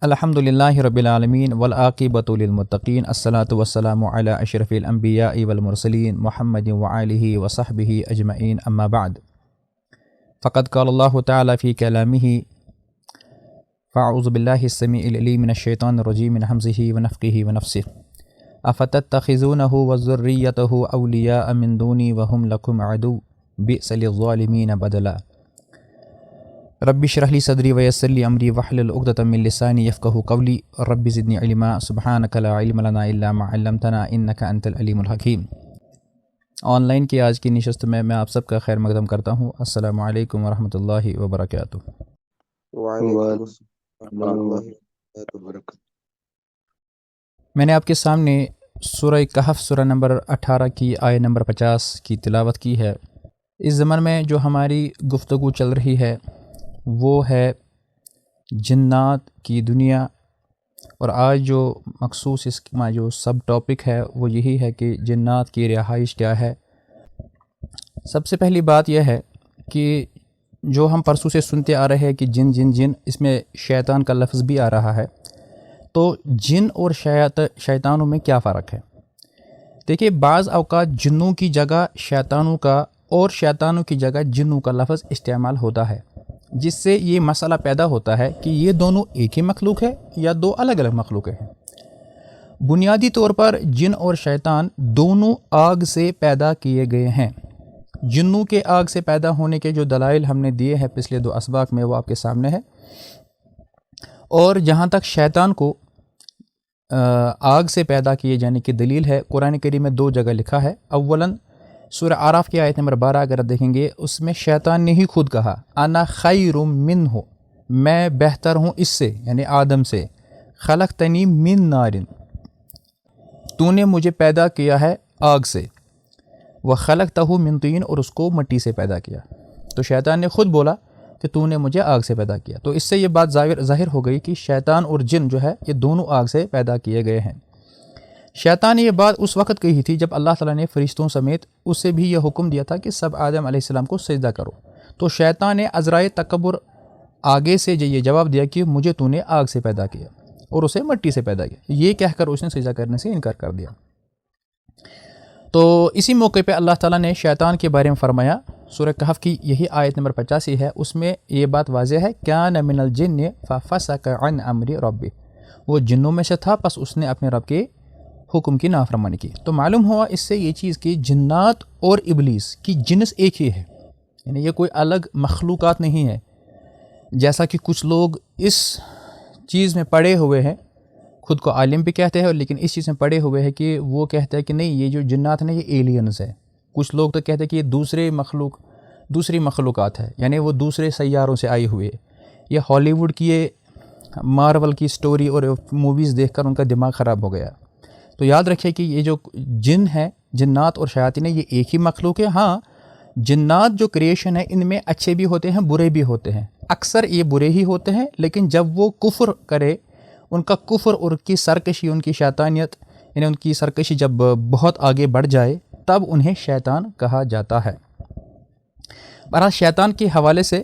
الحمد للہ رب العالمین والعاقبۃ للمتقین الصلاۃ والسلام علی اشرف الانبیاء والمرسلین محمد وآلہ وصحبہ اجمعین اما بعد فقد قال اللہ تعالی فی کلامہ فاعوذ باللہ السمیع العلیم من الشیطان الرجیم من حمزہ ونفخہ ونفثہ افتتخذونہ وذریتہ اولیاء من دونی وہم لکم عدو بئس للظالمین بدلا رب اشرح لی صدری ویسر لی امری واحلل عقدۃ من لسانی یفقہوا قولی رب زدنی علما سبحانک لا علم لنا الا ما علمتنا انک انت العلیم الحکیم۔ آن لائن کی آج کی نشست میں آپ سب کا خیر مقدم کرتا ہوں۔ السلام علیکم ورحمۃ اللہ وبرکاتہ۔ وعلیکم السلام ورحمۃ اللہ وبرکاتہ۔ میں نے آپ کے سامنے سورہ کہف سورہ نمبر 18 کی آیت نمبر 50 کی تلاوت کی ہے۔ اس ضمن میں جو ہماری گفتگو چل رہی ہے وہ ہے جنات کی دنیا، اور آج جو مخصوص اس کا جو سب ٹاپک ہے وہ یہی ہے کہ جنات کی رہائش کیا ہے۔ سب سے پہلی بات یہ ہے کہ جو ہم پرسوں سے سنتے آ رہے ہیں کہ جن جن جن، اس میں شیطان کا لفظ بھی آ رہا ہے، تو جن اور شیطانوں میں کیا فرق ہے؟ دیکھیے، بعض اوقات جنوں کی جگہ شیطانوں کا اور شیطانوں کی جگہ جنوں کا لفظ استعمال ہوتا ہے، جس سے یہ مسئلہ پیدا ہوتا ہے کہ یہ دونوں ایک ہی مخلوق ہے یا دو الگ الگ مخلوق ہیں۔ بنیادی طور پر جن اور شیطان دونوں آگ سے پیدا کیے گئے ہیں۔ جنوں کے آگ سے پیدا ہونے کے جو دلائل ہم نے دیے ہیں پچھلے 2 اسباق میں، وہ آپ کے سامنے ہے۔ اور جہاں تک شیطان کو آگ سے پیدا کیے جانے کی دلیل ہے، قرآن کریم میں 2 جگہ لکھا ہے۔ اولاً سورہ اعراف کی آیت نمبر 12 اگر آپ دیکھیں گے، اس میں شیطان نے ہی خود کہا انا خیر منہ، میں بہتر ہوں اس سے، یعنی آدم سے، خلقتنی من نار، تو نے مجھے پیدا کیا ہے آگ سے، وخلقتہ من طین، اور اس کو مٹی سے پیدا کیا۔ تو شیطان نے خود بولا کہ تو نے مجھے آگ سے پیدا کیا۔ تو اس سے یہ بات ظاہر ہو گئی کہ شیطان اور جن جو ہے یہ دونوں آگ سے پیدا کیے گئے ہیں۔ شیطان نے یہ بات اس وقت کہی تھی جب اللہ تعالیٰ نے فرشتوں سمیت اسے بھی یہ حکم دیا تھا کہ سب آدم علیہ السلام کو سجدہ کرو۔ تو شیطان نے عذرائے تکبر آگے سے یہ جواب دیا کہ مجھے تو نے آگ سے پیدا کیا اور اسے مٹی سے پیدا کیا، یہ کہہ کر اس نے سجدہ کرنے سے انکار کر دیا۔ تو اسی موقع پہ اللہ تعالیٰ نے شیطان کے بارے میں فرمایا، سورہ کہف کی یہی آیت نمبر 85 ہے، اس میں یہ بات واضح ہے، کان من الجن ففسق عن امر ربہ، وہ جنوں میں سے تھا، پس اس نے اپنے رب کے حکم کی نافرمانی کی۔ تو معلوم ہوا اس سے یہ چیز کہ جنات اور ابلیس کی جنس ایک ہی ہے، یعنی یہ کوئی الگ مخلوقات نہیں ہے، جیسا کہ کچھ لوگ اس چیز میں پڑے ہوئے ہیں، خود کو عالم بھی کہتے ہیں، لیکن اس چیز میں پڑے ہوئے ہیں کہ وہ کہتے ہیں کہ نہیں، یہ جو جنات ہیں یہ ایلینز ہے۔ کچھ لوگ تو کہتے ہیں کہ یہ دوسری مخلوقات ہے، یعنی وہ دوسرے سیاروں سے آئی ہوئی ہے۔ یہ ہالی ووڈ کی یہ مارول کی سٹوری اور موویز دیکھ کر ان کا دماغ خراب ہو گیا۔ تو یاد رکھیں کہ یہ جو جن ہیں، جنات اور شیاطین، یہ ایک ہی مخلوق ہے۔ ہاں، جنات جو کریشن ہے ان میں اچھے بھی ہوتے ہیں، برے بھی ہوتے ہیں، اکثر یہ برے ہی ہوتے ہیں، لیکن جب وہ کفر کرے، ان کا کفر اور ان کی سرکشی، ان کی شیطانیت، یعنی ان کی سرکشی جب بہت آگے بڑھ جائے، تب انہیں شیطان کہا جاتا ہے۔ بہرحال شیطان کے حوالے سے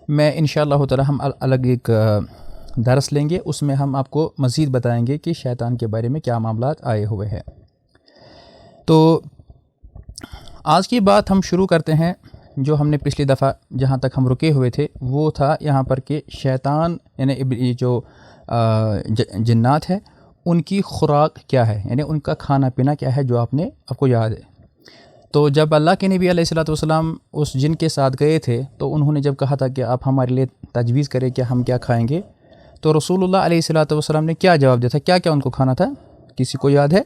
میں انشاءاللہ تعالی ہم الگ ایک درس لیں گے، اس میں ہم آپ کو مزید بتائیں گے کہ شیطان کے بارے میں کیا معاملات آئے ہوئے ہیں۔ تو آج کی بات ہم شروع کرتے ہیں، جو ہم نے پچھلی دفعہ جہاں تک ہم رکے ہوئے تھے وہ تھا یہاں پر کہ شیطان یعنی جو جنات ہے ان کی خوراک کیا ہے، یعنی ان کا کھانا پینا کیا ہے، جو آپ کو یاد ہے۔ تو جب اللہ کے نبی علیہ الصلوۃ والسلام اس جن کے ساتھ گئے تھے تو انہوں نے جب کہا تھا کہ آپ ہمارے لیے تجویز کریں کہ ہم کیا کھائیں گے، تو رسول اللہ علیہ الصلوۃ والسلام نے کیا جواب دیا تھا؟ کیا کیا ان کو کھانا تھا؟ کسی کو یاد ہے؟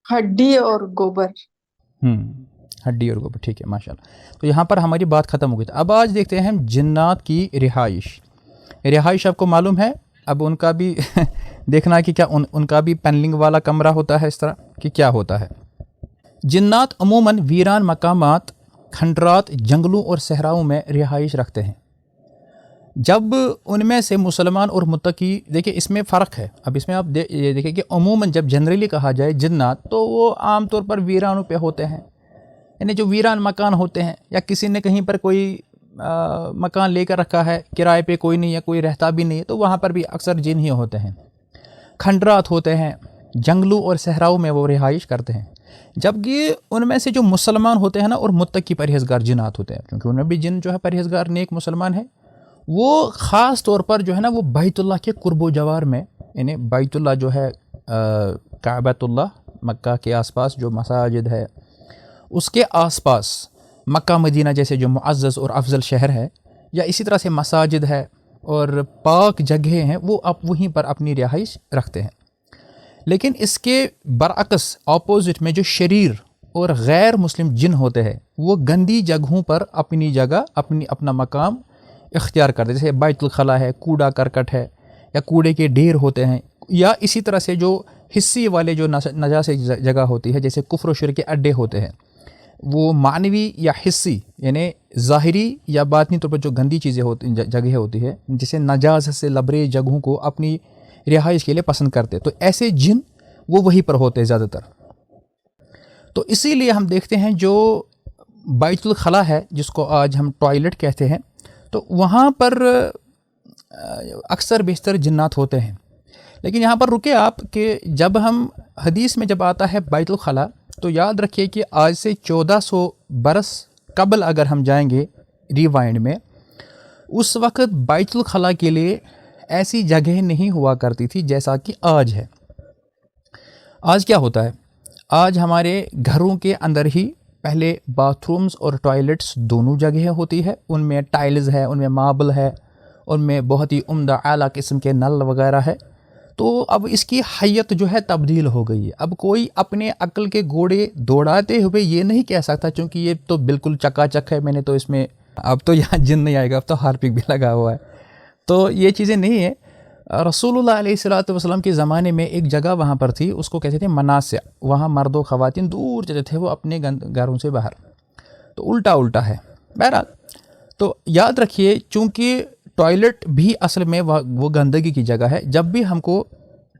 ہڈی اور گوبر۔ ہڈی اور گوبر، ٹھیک ہے، ماشاءاللہ۔ تو یہاں پر ہماری بات ختم ہو گئی تھی۔ اب آج دیکھتے ہیں ہم جنات کی رہائش آپ کو معلوم ہے؟ اب ان کا بھی دیکھنا کہ کیا ان کا بھی پینلنگ والا کمرہ ہوتا ہے، اس طرح کہ کیا ہوتا ہے۔ جنات عموماً ویران مقامات، کھنڈرات، جنگلوں اور صحراؤں میں رہائش رکھتے ہیں۔ جب ان میں سے مسلمان اور متقی، دیکھیں اس میں فرق ہے۔ اب اس میں آپ یہ دیکھیں کہ عموماً جب جنرلی کہا جائے جنات، تو وہ عام طور پر ویرانوں پہ ہوتے ہیں، یعنی جو ویران مکان ہوتے ہیں، یا کسی نے کہیں پر کوئی مکان لے کر رکھا ہے، کرائے پہ کوئی نہیں ہے، کوئی رہتا بھی نہیں ہے، تو وہاں پر بھی اکثر جن ہی ہوتے ہیں۔ کھنڈرات ہوتے ہیں، جنگلوں اور صحراؤں میں وہ رہائش کرتے ہیں، جبکہ ان میں سے جو مسلمان ہوتے ہیں نا اور متقی پرہیزگار جنات ہوتے ہیں، کیونکہ ان میں بھی جن جو ہے پرہیزگار نیک مسلمان ہیں، وہ خاص طور پر جو ہے نا وہ بیت اللہ کے قرب و جوار میں، یعنی بیت اللہ جو ہے کعبۃ اللہ مکہ کے آس پاس جو مساجد ہے اس کے آس پاس، مکہ مدینہ جیسے جو معزز اور افضل شہر ہے، یا اسی طرح سے مساجد ہے اور پاک جگہیں ہیں، وہ وہیں پر اپنی رہائش رکھتے ہیں۔ لیکن اس کے برعکس اپوزٹ میں جو شریر اور غیر مسلم جن ہوتے ہیں، وہ گندی جگہوں پر اپنی جگہ اپنا مقام اختیار کرتے ہیں، جیسے بیت الخلا ہے، کوڑا کرکٹ ہے، یا کوڑے کے ڈھیر ہوتے ہیں، یا اسی طرح سے جو حصی والے جو نجاست جگہ ہوتی ہے، جیسے کفر و شرک کے اڈے ہوتے ہیں، وہ معنوی یا حصی یعنی ظاہری یا باطنی طور پر جو گندی چیزیں ہوتی جگہیں ہوتی ہے، جسے نجاست سے لبریز جگہوں کو اپنی رہائش کے لیے پسند کرتے، تو ایسے جن وہ وہیں پر ہوتے ہیں زیادہ تر۔ تو اسی لیے ہم دیکھتے ہیں جو بیت الخلا ہے، جس کو آج ہم ٹوائلٹ کہتے ہیں، تو وہاں پر اکثر بیشتر جنات ہوتے ہیں۔ لیکن یہاں پر رکے آپ کہ جب ہم حدیث میں جب آتا ہے بیت الخلا، تو یاد رکھیے کہ آج سے 1400 برس قبل اگر ہم جائیں گے ریوائنڈ میں، اس وقت بیت الخلا کے لیے ایسی جگہ نہیں ہوا کرتی تھی جیسا کہ آج ہے۔ آج کیا ہوتا ہے؟ آج ہمارے گھروں کے اندر ہی پہلے باتھ رومز اور ٹوائلٹس دونوں جگہیں ہوتی ہے، ان میں ٹائلز ہے، ان میں ماربل ہے، ان میں بہت ہی عمدہ اعلیٰ قسم کے نل وغیرہ ہے۔ تو اب اس کی حیت جو ہے تبدیل ہو گئی ہے۔ اب کوئی اپنے عقل کے گھوڑے دوڑاتے ہوئے یہ نہیں کہہ سکتا، چونکہ یہ تو بالکل چکا چک ہے، میں نے تو اس میں اب تو یہاں جن نہیں آئے گا، اب تو ہارپک بھی لگا ہوا ہے، تو یہ چیزیں نہیں ہیں۔ رسول اللہ علیہ الصلوۃ والسلام کے زمانے میں ایک جگہ وہاں پر تھی، اس کو کہتے تھے مناسع، وہاں مرد و خواتین دور جاتے تھے وہ اپنے گھروں سے باہر، تو الٹا ہے۔ بہرحال تو یاد رکھیے، چونکہ ٹوائلٹ بھی اصل میں وہ گندگی کی جگہ ہے، جب بھی ہم کو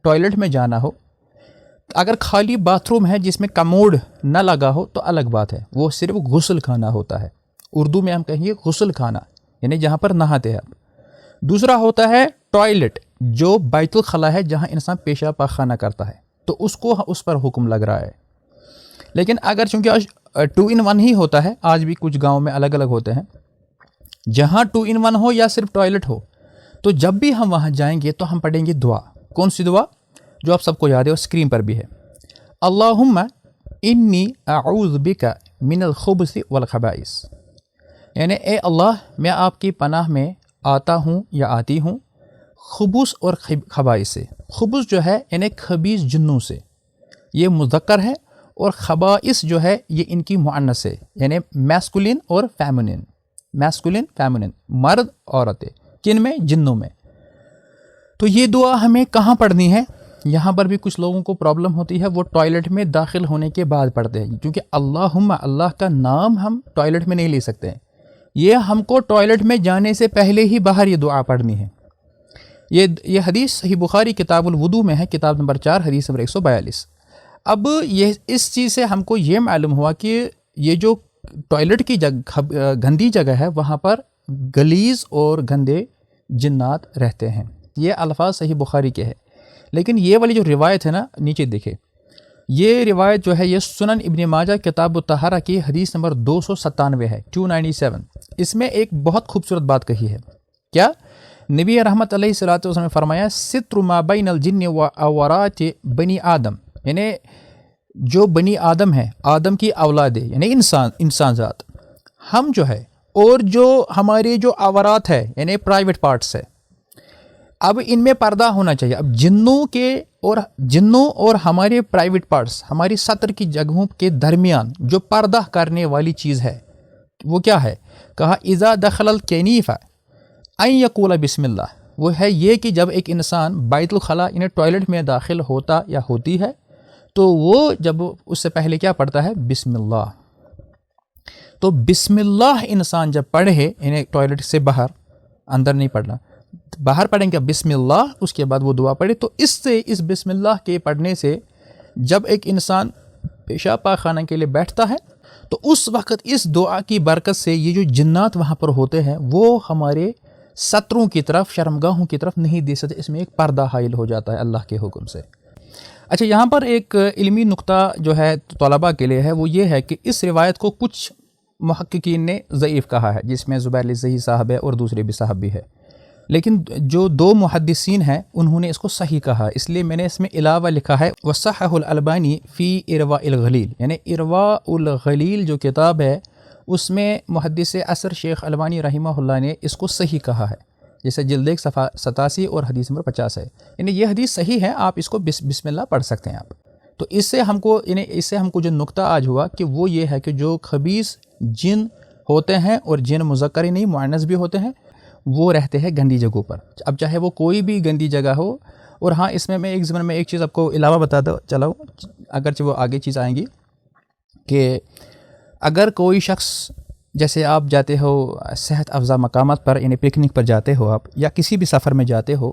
ٹوائلٹ میں جانا ہو، اگر خالی باتھ روم ہے جس میں کموڈ نہ لگا ہو تو الگ بات ہے، وہ صرف غسل خانہ ہوتا ہے، اردو میں ہم کہیں گے غسل خانہ، یعنی جہاں پر نہاتے ہیں۔ دوسرا ہوتا ہے ٹوائلٹ، جو بیت الخلا ہے، جہاں انسان پیشاب پاخانہ کرتا ہے، تو اس پر حکم لگ رہا ہے۔ لیکن اگر چونکہ آج 2 in 1 ہی ہوتا ہے، آج بھی کچھ گاؤں میں الگ الگ ہوتے ہیں، جہاں 2 in 1 ہو یا صرف ٹوائلٹ ہو، تو جب بھی ہم وہاں جائیں گے تو ہم پڑھیں گے دعا۔ کون سی دعا؟ جو آپ سب کو یاد ہے، اور اسکرین پر بھی ہے، اللہم انی اعوذ بک من الخبث والخبائث، یعنی اے اللہ میں آپ کی پناہ میں آتا ہوں یا آتی ہوں خبث اور خبائث سے۔ خبث جو ہے یعنی خبیث جنوں سے، یہ مذکر ہے، اور خبائث جو ہے یہ ان کی مؤنث ہے، یعنی میسکولن اور فیمنن، میسکولن فیمنن، مرد عورتیں، کن میں؟ جنوں میں۔ تو یہ دعا ہمیں کہاں پڑھنی ہے؟ یہاں پر بھی کچھ لوگوں کو پرابلم ہوتی ہے، وہ ٹوائلٹ میں داخل ہونے کے بعد پڑھتے ہیں، کیونکہ اللہم، اللہ کا نام ہم ٹوائلٹ میں نہیں لے سکتے ہیں، یہ ہم کو ٹوائلٹ میں جانے سے پہلے ہی باہر یہ دعا پڑھنی ہے۔ یہ حدیث صحیح بخاری کتاب الوضو میں ہے، کتاب نمبر 4 حدیث نمبر 142۔ اب یہ اس چیز سے ہم کو یہ معلوم ہوا کہ یہ جو ٹوائلٹ کی گندی جگہ ہے، وہاں پر غلیظ اور گندے جنات رہتے ہیں۔ یہ الفاظ صحیح بخاری کے ہیں، لیکن یہ والی جو روایت ہے نا، نیچے دیکھیں، یہ روایت جو ہے یہ سنن ابن ماجہ کتاب الطہارہ کی حدیث نمبر 297 ہے، 297۔ اس میں ایک بہت خوبصورت بات کہی ہے، کیا؟ نبی رحمت علیہ الصلوۃ والسلام نے فرمایا، ستر ما بین الجن و عورات بنی آدم، یعنی جو بنی آدم ہے، آدم کی اولاد، یعنی انسان ذات، ہم جو ہے، اور جو ہمارے جو عورات ہے یعنی پرائیویٹ پارٹس ہے، اب ان میں پردہ ہونا چاہیے۔ اب جنوں اور ہمارے پرائیویٹ پارٹس، ہماری سطر کی جگہوں کے درمیان جو پردہ کرنے والی چیز ہے وہ کیا ہے؟ کہا اذا دخل الکنیف ان یقول بسم اللہ، وہ ہے یہ کہ جب ایک انسان بیت الخلا یعنی ٹوائلٹ میں داخل ہوتا یا ہوتی ہے تو وہ جب اس سے پہلے کیا پڑھتا ہے؟ بسم اللہ۔ تو بسم اللہ انسان جب پڑھے، یعنی ٹوائلٹ سے باہر، اندر نہیں پڑھنا، باہر پڑھیں گے بسم اللہ، اس کے بعد وہ دعا پڑھے، تو اس بسم اللہ کے پڑھنے سے جب ایک انسان پیشاب پاخانہ کے لیے بیٹھتا ہے تو اس وقت اس دعا کی برکت سے یہ جو جنات وہاں پر ہوتے ہیں وہ ہمارے سطروں کی طرف، شرمگاہوں کی طرف نہیں دے سکتے، اس میں ایک پردہ حائل ہو جاتا ہے اللہ کے حکم سے۔ اچھا، یہاں پر ایک علمی نقطہ جو ہے طلباء کے لیے ہے، وہ یہ ہے کہ اس روایت کو کچھ محققین نے ضعیف کہا ہے، جس میں زبیر الزہی صاحب ہے اور دوسرے بھی صاحب بھی ہے، لیکن جو دو محدثین ہیں انہوں نے اس کو صحیح کہا، اس لیے میں نے اس میں علاوہ لکھا ہے وصححہ الالبانی فی ارواء الغلیل، یعنی ارواء الغلیل جو کتاب ہے اس میں محدث عصر شیخ البانی رحمہ اللہ نے اس کو صحیح کہا ہے، جیسے جلد 1 صفحہ 87 اور حدیث نمبر 50 ہے، یعنی یہ حدیث صحیح ہے، آپ اس کو بسم اللہ پڑھ سکتے ہیں آپ۔ تو اس سے ہم کو جو نقطہ آج ہوا کہ وہ یہ ہے کہ جو خبیث جن ہوتے ہیں اور جن مذکر ہی نہیں مؤنث بھی ہوتے ہیں، وہ رہتے ہیں گندی جگہوں پر، اب چاہے وہ کوئی بھی گندی جگہ ہو۔ اور ہاں، اس میں ایک زمانے میں ایک چیز آپ کو علاوہ بتاتا چلاؤ، اگرچہ وہ آگے چیز آئیں گی، کہ اگر کوئی شخص جیسے آپ جاتے ہو صحت افزا مقامات پر، یعنی پکنک پر جاتے ہو آپ، یا کسی بھی سفر میں جاتے ہو،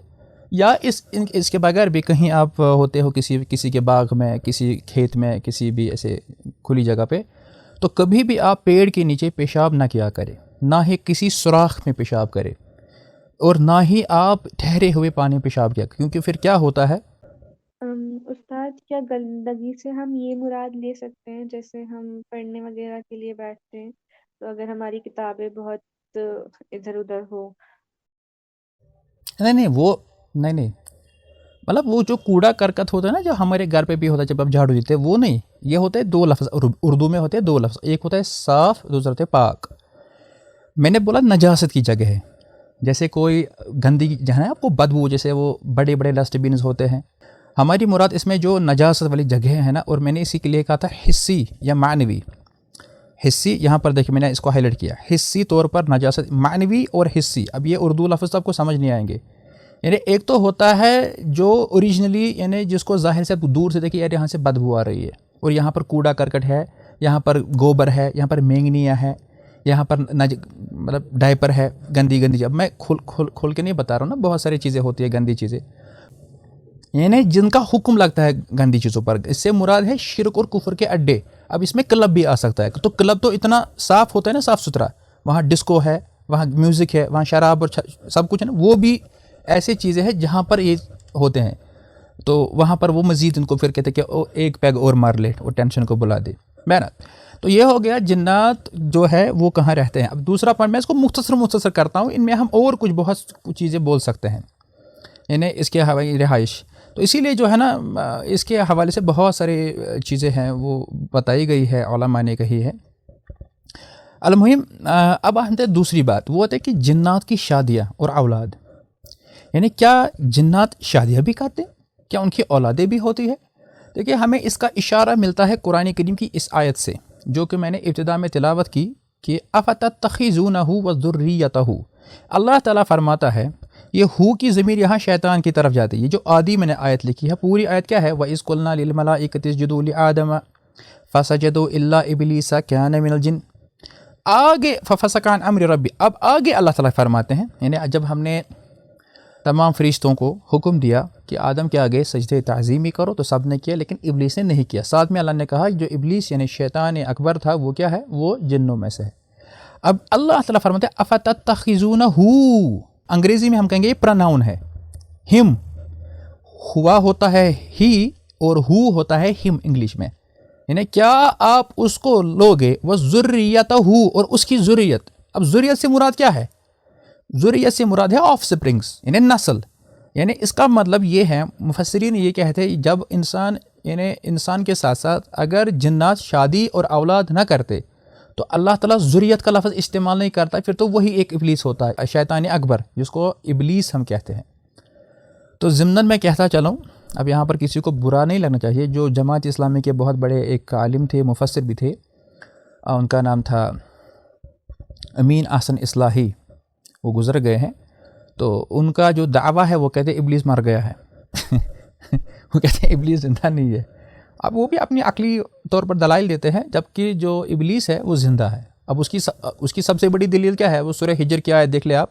یا اس کے بغیر بھی کہیں آپ ہوتے ہو کسی کے باغ میں، کسی کھیت میں، کسی بھی ایسے کھلی جگہ پہ، تو کبھی بھی آپ پیڑ کے نیچے پیشاب نہ کیا کرے، نہ ہی کسی سوراخ میں پیشاب کرے، اور نہ ہی آپ ٹھہرے ہوئے پانی پیشاب کیا، کیونکہ پھر کیا ہوتا ہے۔ استاد، کیا گندگی سے ہم یہ مراد لے سکتے ہیں جیسے ہم پڑھنے وغیرہ کے لیے بیٹھتے ہیں تو اگر ہماری کتابیں بہت ادھر ادھر ہو؟ نہیں مطلب وہ جو کوڑا کرکٹ ہوتا ہے نا، جو ہمارے گھر پہ بھی ہوتا ہے جب آپ جھاڑو دیتے ہیں، وہ نہیں، یہ ہوتے ہیں 2 لفظ، اردو میں ہوتے ہیں 2 لفظ، ایک ہوتا ہے صاف، دوسرا ہوتا ہے پاک۔ میں نے بولا نجاست کی جگہ ہے، جیسے کوئی گندگی جہاں آپ کو بدبو، جیسے وہ بڑے بڑے ڈسٹ بینز ہوتے ہیں، ہماری مراد اس میں جو نجاست والی جگہ ہے نا، اور میں نے اسی کے لیے کہا تھا حسی یا معنوی۔ حسی، یہاں پر دیکھیں میں نے اس کو ہائی لائٹ کیا، حسی طور پر نجاست، معنوی اور حسی۔ اب یہ اردو لفظ تو آپ کو سمجھ نہیں آئیں گے، یعنی ایک تو ہوتا ہے جو اوریجنلی، یعنی جس کو ظاہر سے دور سے دیکھیں یار یہاں سے بدبو آ رہی ہے، اور یہاں پر کوڑا کرکٹ ہے، یہاں پر گوبر ہے، یہاں پر مینگنیاں ہے، یہاں پر مطلب ڈائپر ہے، گندی اب میں کھول کے نہیں بتا رہا ہوں نا، بہت ساری چیزیں ہوتی ہیں گندی چیزیں، یعنی جن کا حکم لگتا ہے گندی چیزوں پر۔ اس سے مراد ہے شرک اور کفر کے اڈے۔ اب اس میں کلب بھی آ سکتا ہے، تو کلب تو اتنا صاف ہوتا ہے نا، صاف ستھرا، وہاں ڈسکو ہے، وہاں میوزک ہے، وہاں شراب اور سب کچھ ہے نا، وہ بھی ایسی چیزیں ہیں جہاں پر یہ ہوتے ہیں، تو وہاں پر وہ مزید ان کو پھر کہتے ہیں کہ ایک پیگ اور مار لے، وہ ٹینشن کو بلا دے، محنت۔ تو یہ ہو گیا جنات جو ہے وہ کہاں رہتے ہیں۔ اب دوسرا پوائنٹ میں اس کو مختصر کرتا ہوں، ان میں ہم اور بہت چیزیں بول سکتے ہیں، یعنی اس کے ہوائی رہائش، تو اسی لیے جو ہے نا اس کے حوالے سے بہت ساری چیزیں ہیں وہ بتائی گئی ہے، علماء نے کہی ہے۔ المہم اب آتے ہیں دوسری بات، وہ ہوتا ہے کہ جنات کی شادیاں اور اولاد، یعنی کیا جنات شادیاں بھی کرتے ہیں، کیا ان کی اولادیں بھی ہوتی ہے؟ دیکھیے ہمیں اس کا اشارہ ملتا ہے قرآن کریم کی اس آیت سے، جو کہ میں نے ابتدا میں تلاوت کی، کہ افتتخذونہ وذریتہ، اللہ تعالیٰ فرماتا ہے، یہ ہو کی ضمیر یہاں شیطان کی طرف جاتی ہے، یہ جو آدھی میں نے آیت لکھی ہے، پوری آیت کیا ہے، وَإِذْ قُلْنَا لِلْمَلَائِكَةِ اسْجُدُوا لِآدَمَ فَسَجَدُوا إِلَّا إِبْلِيسَ كَانَ مِنَ الْجِنِّ، آگے فَفَسَقَ عَنْ أَمْرِ رَبِّهِ، اب آگے اللہ تعالیٰ فرماتے ہیں، یعنی جب ہم نے تمام فرشتوں کو حکم دیا کہ آدم کے آگے سجدہ تعظیمی کرو، تو سب نے کیا، لیکن ابلیس نے نہیں کیا۔ ساتھ میں اللہ نے کہا جو ابلیس یعنی شیطان اکبر تھا، وہ کیا ہے، وہ جنوں میں سے ہے۔ اب اللہ تعالیٰ فرماتے ہیں افتتخذونہ، انگریزی میں ہم کہیں گے یہ پرناؤن ہے، ہم، ہوا ہوتا ہے ہی اور ہو ہوتا ہے ہم انگلش میں، یعنی کیا آپ اس کو لوگے، وہ ذریتہ، اور اس کی ذریت۔ اب ذریت سے مراد کیا ہے؟ ذریت سے مراد ہے آف سپرنگس، یعنی نسل، یعنی اس کا مطلب یہ ہے، مفسرین یہ کہتے ہیں جب انسان کے ساتھ ساتھ اگر جنات شادی اور اولاد نہ کرتے تو اللہ تعالیٰ ذریت کا لفظ استعمال نہیں کرتا، پھر تو وہی ایک ابلیس ہوتا ہے، شیطان اکبر، جس کو ابلیس ہم کہتے ہیں۔ تو ضمناً میں کہتا چلوں، اب یہاں پر کسی کو برا نہیں لگنا چاہیے، جو جماعت اسلامی کے بہت بڑے ایک عالم تھے، مفسر بھی تھے، ان کا نام تھا امین احسن اصلاحی، وہ گزر گئے ہیں، تو ان کا جو دعویٰ ہے وہ کہتے ہیں ابلیس مر گیا ہے وہ کہتے ہیں ابلیس زندہ نہیں ہے۔ اب وہ بھی اپنی عقلی طور پر دلائل دیتے ہیں، جبکہ جو ابلیس ہے وہ زندہ ہے۔ اب اس کی سب سے بڑی دلیل کیا ہے، وہ سورہ ہجر کی آیت دیکھ لے آپ،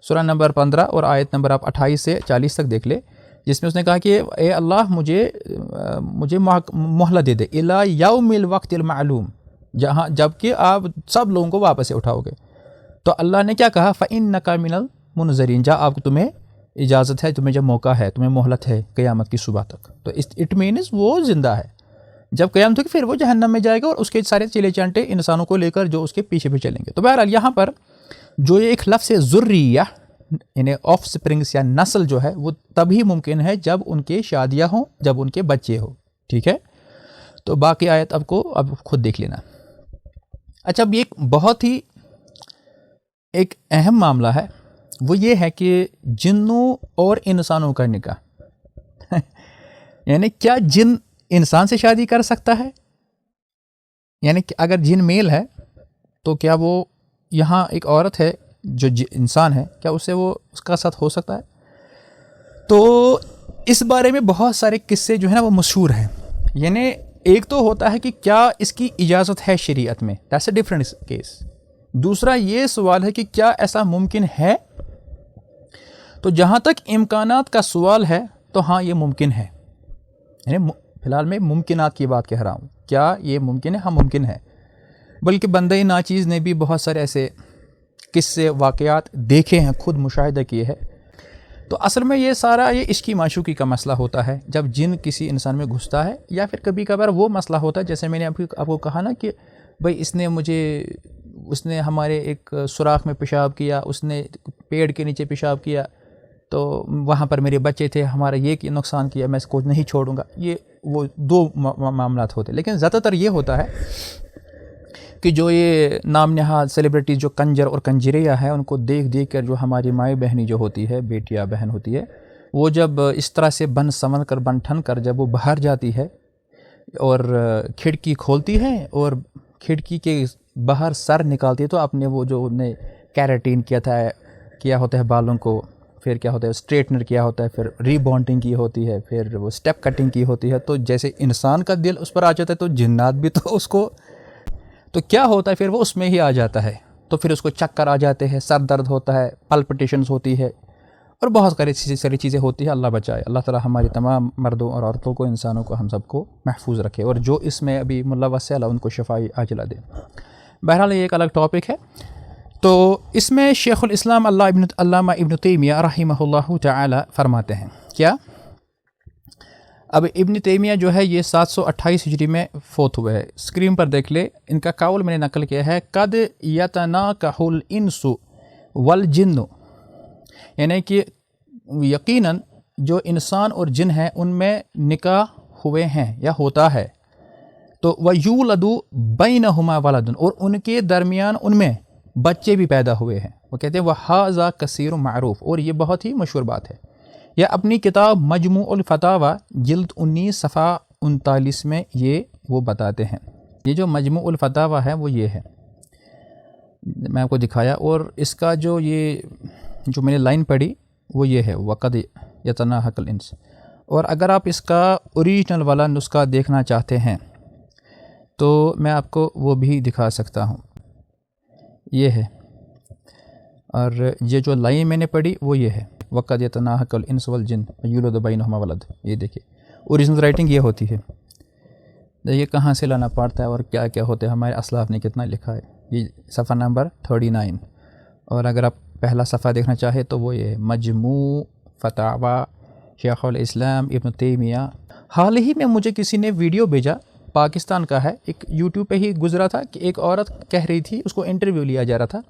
سورہ نمبر 15 اور آیت نمبر آپ 28 سے 40 تک دیکھ لے، جس میں اس نے کہا کہ اے اللہ مجھے مہلت دے دے، الی یوم الوقت المعلوم، جہاں جبکہ آپ سب لوگوں کو واپس سے اٹھاؤ گے. تو اللہ نے کیا کہا فَإِنَّكَ مِنَ الْمُنظَرِينَ، جا آپ کو تمہیں اجازت ہے، تمہیں جب موقع ہے، تمہیں مہلت ہے قیامت کی صبح تک. تو اٹ مینز وہ زندہ ہے، جب قیامت ہوگی پھر وہ جہنم میں جائے گا اور اس کے سارے چیلے چانٹے انسانوں کو لے کر جو اس کے پیچھے بھی چلیں گے. تو بہرحال یہاں پر جو یہ ایک لفظ ذریہ یعنی آف سپرنگس یا نسل جو ہے وہ تبھی ممکن ہے جب ان کے شادیاں ہوں، جب ان کے بچے ہوں. ٹھیک ہے، تو باقی آیت اب خود دیکھ لینا. اچھا، اب ایک بہت ہی ایک اہم معاملہ ہے، وہ یہ ہے کہ جنوں اور انسانوں کا نکاح یعنی کیا جن انسان سے شادی کر سکتا ہے؟ یعنی کہ اگر جن میل ہے تو کیا وہ یہاں ایک عورت ہے جو انسان ہے، کیا اس کا ساتھ ہو سکتا ہے؟ تو اس بارے میں بہت سارے قصے جو ہے نا وہ مشہور ہیں. یعنی ایک تو ہوتا ہے کہ کیا اس کی اجازت ہے شریعت میں، دیٹس اے ڈفرنٹ کیس. دوسرا یہ سوال ہے کہ کیا ایسا ممکن ہے؟ تو جہاں تک امکانات کا سوال ہے تو ہاں یہ ممکن ہے. یعنی فی الحال میں ممکنات کی بات کہہ رہا ہوں، کیا یہ ممکن ہے؟ ہاں ممکن ہے. بلکہ بندہ ناچیز نے بھی بہت سارے ایسے قصے واقعات دیکھے ہیں، خود مشاہدہ کیے ہیں. تو اصل میں یہ سارا یہ عشقی معشوقی کا مسئلہ ہوتا ہے جب جن کسی انسان میں گھستا ہے، یا پھر کبھی کبھار وہ مسئلہ ہوتا ہے جیسے میں نے آپ کو کہا نا کہ بھائی اس نے ہمارے ایک سوراخ میں پیشاب کیا، اس نے پیڑ کے نیچے پیشاب کیا، تو وہاں پر میرے بچے تھے، ہمارا یہ نقصان کیا، میں اس کو نہیں چھوڑوں گا. یہ وہ دو معاملات ہوتے ہیں. لیکن زیادہ تر یہ ہوتا ہے کہ جو یہ نام نہاد سیلیبریٹیز جو کنجر اور کنجریہ ہیں، ان کو دیکھ کر جو ہماری مائیں بہنی جو ہوتی ہے، بیٹی یا بہن ہوتی ہے، وہ جب اس طرح سے بن سمن کر بن ٹھن کر جب وہ باہر جاتی ہے اور کھڑکی کھولتی ہے اور کھڑکی کے باہر سر نکالتی ہے، تو اپنے وہ جو انہیں کیراٹین کیا ہوتا ہے بالوں کو، پھر کیا ہوتا ہے اسٹریٹنر کیا ہوتا ہے، پھر ری بانڈنگ کی ہوتی ہے، پھر وہ اسٹیپ کٹنگ کی ہوتی ہے. تو جیسے انسان کا دل اس پر آ جاتا ہے تو جنات بھی تو اس کو، تو کیا ہوتا ہے پھر وہ اس میں ہی آ جاتا ہے. تو پھر اس کو چکر آ جاتے ہیں، سر درد ہوتا ہے، پلپٹیشنز ہوتی ہے، اور بہت ساری چیزیں ہوتی ہیں. اللہ بچائے. اللہ تعالی ہماری تمام مردوں اور عورتوں کو، انسانوں کو، ہم سب کو محفوظ رکھے، اور جو اس میں ابھی ملوث ہے اللہ ان کو شفائی عاجلہ دے. بہرحال یہ ایک الگ ٹاپک ہے. تو اس میں شیخ الاسلام علامہ ابن تیمیہ رحمہ اللہ تعالی فرماتے ہیں کیا؟ اب ابن تیمیہ جو ہے یہ 728 ہجری میں فوت ہوئے ہیں. اسکرین پر دیکھ لے، ان کا قول میں نے نقل کیا ہے. قد یتناکح الانس والجن، یعنی کہ یقیناً جو انسان اور جن ہیں ان میں نکاح ہوئے ہیں یا ہوتا ہے. تو وَيُولَدُ بَيْنَهُمَا وَلَدٌ، اور ان کے درمیان ان میں بچے بھی پیدا ہوئے ہیں. وہ کہتے ہیں وَهَذَا كَثِيرٌ معروف، اور یہ بہت ہی مشہور بات ہے. یا اپنی کتاب مجموع الفتاوی جلد 19 صفحہ 39 میں یہ وہ بتاتے ہیں. یہ جو مجموع الفتاوی ہے وہ یہ ہے، میں آپ کو دکھایا، اور اس کا جو میں نے لائن پڑھی وہ یہ ہے وَقَدْ يَتَنَاهَقُ الْإِنْسُ. اور اگر آپ اس کا اوریجنل والا نسخہ دیکھنا چاہتے ہیں تو میں آپ کو وہ بھی دکھا سکتا ہوں. یہ ہے، اور یہ جو لائن میں نے پڑھی وہ یہ ہے وَقَدْ يَتَنَاهَقُ الْإِنْسُ وَالْجِنُّ وَيُولَدُ بَيْنَهُمَا وَلَدٌ. یہ دیکھیے اوریجنل رائٹنگ یہ ہوتی ہے. یہ کہاں سے لانا پڑتا ہے اور کیا کیا ہوتا ہے، ہمارے اسلاف نے کتنا لکھا ہے. یہ صفحہ نمبر 39. اور اگر آپ پہلا صفحہ دیکھنا چاہے تو وہ یہ مجموع فتاوی شیخ الاسلام ابن تیمیہ. حال ہی میں مجھے کسی نے ویڈیو بھیجا، پاکستان کا ہے، ایک یوٹیوب پہ ہی گزرا تھا کہ ایک عورت کہہ رہی تھی، اس کو انٹرویو لیا جا رہا تھا،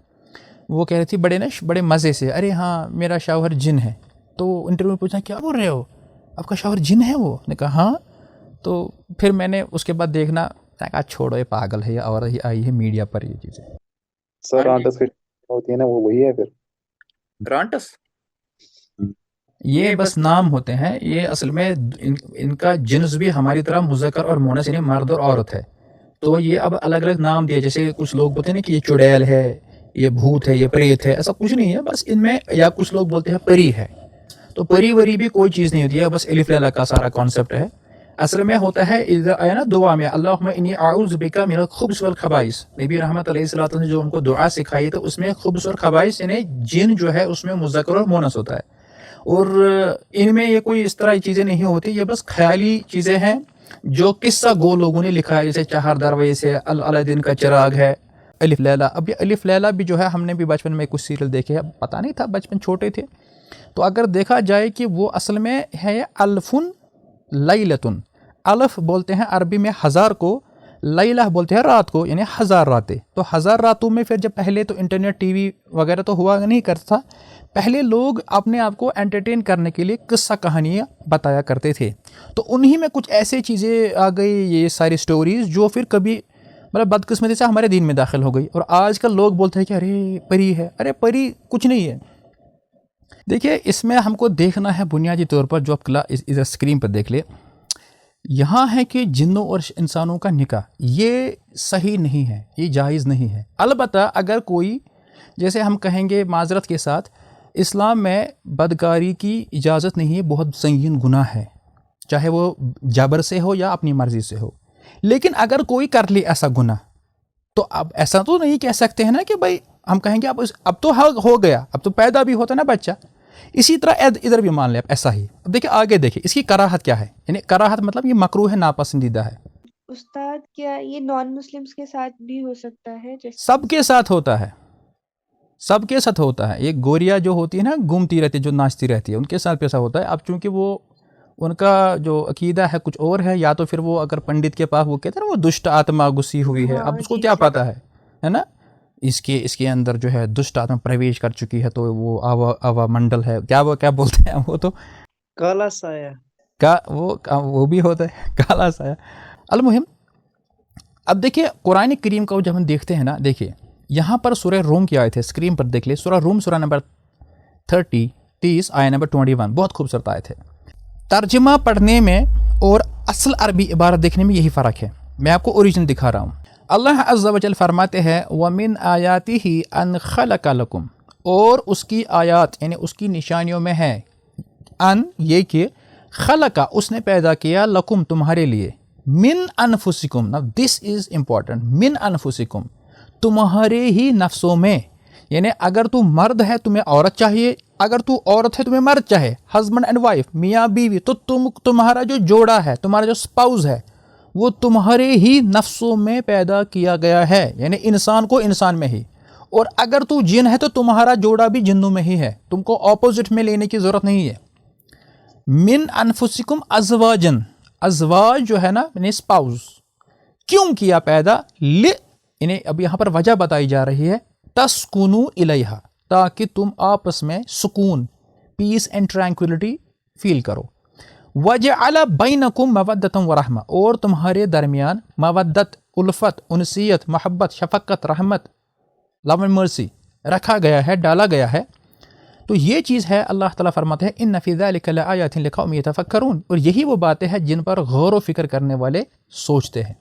وہ کہہ رہی تھی بڑے مزے سے، ارے ہاں میرا شوہر جن ہے. تو انٹرویو میں پوچھا کیا بول رہے ہو، آپ کا شوہر جن ہے؟ وہ نے کہا ہاں. تو پھر میں نے اس کے بعد دیکھنا، کہا چھوڑو یہ پاگل ہے، یہ عورت ہی آئی ہے میڈیا پر یہ چیزیں. سر رانٹس ہوتی ہے نا، وہ وہی ہے پھر رانٹس یہ بس نام ہوتے ہیں، یہ اصل میں ان کا جنس بھی ہماری طرح مذکر اور مؤنث یعنی مرد اور عورت ہے. تو یہ اب الگ الگ نام دیا، جیسے کچھ لوگ بولتے ہیں نا کہ یہ چڑیل ہے، یہ بھوت ہے، یہ پریت ہے. ایسا کچھ نہیں ہے، بس ان میں، یا کچھ لوگ بولتے ہیں پری ہے. تو پری وری بھی کوئی چیز نہیں ہوتی ہے، بس الف لام کا سارا کانسیپٹ ہے. اصل میں ہوتا ہے آیا نا دعا میں اللہم انی اعوذ بک من الخبث والخبائث، نبی رحمت علیہ الصلوۃ نے جو ان کو دعا سکھائی تو اس میں خبث اور خبائث یعنی جن جو ہے اس میں مذکر اور مؤنث ہوتا ہے. اور ان میں یہ کوئی اس طرح کی چیزیں نہیں ہوتی، یہ بس خیالی چیزیں ہیں جو قصہ گو لوگوں نے لکھا ہے، جیسے چہار دروازے سے العدین کا چراغ ہے، الف لیلا. اب یہ الف لیلا بھی جو ہے ہم نے بھی بچپن میں کچھ سیریل دیکھے ہیں، پتہ نہیں تھا، بچپن چھوٹے تھے. تو اگر دیکھا جائے کہ وہ اصل میں ہے الفن لیلتن. الف بولتے ہیں عربی میں ہزار کو، لیلہ بولتے ہیں رات کو، یعنی ہزار راتیں. تو ہزار راتوں میں پھر جب پہلے تو انٹرنیٹ ٹی وی وغیرہ تو ہوا نہیں کرتا تھا، پہلے لوگ اپنے آپ کو انٹرٹین کرنے کے لیے قصہ کہانیاں بتایا کرتے تھے. تو انہی میں کچھ ایسے چیزیں آ گئی، یہ ساری سٹوریز جو پھر کبھی مطلب بدقسمتی سے ہمارے دین میں داخل ہو گئی. اور آج کل لوگ بولتے ہیں کہ ارے پری ہے، ارے پری کچھ نہیں ہے. دیکھیے اس میں ہم کو دیکھنا ہے بنیادی طور پر، جو آپ ادھر اسکرین پر دیکھ لے، یہاں ہے کہ جنوں اور انسانوں کا نکاح یہ صحیح نہیں ہے، یہ جائز نہیں ہے. البتہ اگر کوئی، جیسے ہم کہیں گے معذرت کے ساتھ، اسلام میں بدکاری کی اجازت نہیں ہے، بہت سنگین گناہ ہے، چاہے وہ جبر سے ہو یا اپنی مرضی سے ہو. لیکن اگر کوئی کر لے ایسا گناہ، تو اب ایسا تو نہیں کہہ سکتے ہیں نا کہ بھائی ہم کہیں گے اب تو ہو گیا، اب تو پیدا بھی ہوتا نا بچہ. اسی طرح ادھر بھی مان لیں اب ایسا ہی. اب دیکھیں آگے دیکھیں اس کی کراہت کیا ہے، یعنی کراہت مطلب یہ مکروہ ہے، ناپسندیدہ ہے. استاد کیا یہ نان مسلمس کے ساتھ بھی ہو سکتا ہے؟ جیسے سب کے ساتھ ہوتا ہے، سب کے ساتھ ہوتا ہے. یہ گوریا جو ہوتی ہے نا، گھومتی رہتی ہے، جو ناچتی رہتی ہے، ان کے ساتھ ایسا ہوتا ہے. اب چونکہ وہ ان کا جو عقیدہ ہے کچھ اور ہے، یا تو پھر وہ اگر پنڈت کے پاس وہ کہتے ہیں نا وہ دشٹ آتما گھسی ہوئی ہے، اب اس کو کیا پتہ ہے نا، اس کے اندر جو ہے دشٹ آتما پرویش کر چکی ہے، تو وہ آوا منڈل ہے، کیا بولتے ہیں وہ، تو کالا سایہ وہ بھی ہوتا ہے کالا سایہ. المہم اب دیکھیے قرآن کریم کا جب ہم دیکھتے ہیں نا، دیکھیے یہاں پر سورہ روم کی آیت ہے، اسکرین پر دیکھ لیں، سورہ روم سورہ نمبر 30 آیت نمبر 21، بہت خوبصورت آیت ہے. ترجمہ پڑھنے میں اور اصل عربی عبارت دیکھنے میں یہی فرق ہے. میں آپ کو اوریجن دکھا رہا ہوں. اللہ عز و جل فرماتے ہیں وَمِنْ آیَاتِهِ أَنْ خَلَقَ لَكُمْ، اور اس کی آیات یعنی اس کی نشانیوں میں ہے ان یہ کہ خلقہ اس نے پیدا کیا لکم تمہارے لیے، من انفسکم. now this is important، من انفسکم تمہارے ہی نفسوں میں. یعنی اگر تو مرد ہے تمہیں عورت چاہیے، اگر تو عورت ہے تمہیں مرد چاہے، ہسبینڈ اینڈ وائف، میاں بیوی، تو تمہارا جو جوڑا ہے، تمہارا جو سپاؤز ہے، وہ تمہارے ہی نفسوں میں پیدا کیا گیا ہے، یعنی انسان کو انسان میں ہی. اور اگر تو جن ہے تو تمہارا جوڑا بھی جنوں میں ہی ہے، تم کو اپوزٹ میں لینے کی ضرورت نہیں ہے. من انفسکم ازواجن، ازواج جو ہے نا یعنی سپاؤز، کیوں کیا پیدا؟ یعنی اب یہاں پر وجہ بتائی جا رہی ہے، تسکنو الیہا، تاکہ تم آپس میں سکون، پیس اینڈ ٹرانکولیٹی فیل کرو. وجعل بینکم مودۃ ورحمہ، اور تمہارے درمیان مودت، الفت، انسیت، محبت، شفقت، رحمت، لو اینڈ مرسی رکھا گیا ہے، ڈالا گیا ہے. تو یہ چیز ہے، اللہ تعالیٰ فرماتے ہیں ان فی ذلک لآیات لقوم یتفکرون، اور یہی وہ باتیں ہیں جن پر غور و فکر کرنے والے سوچتے ہیں.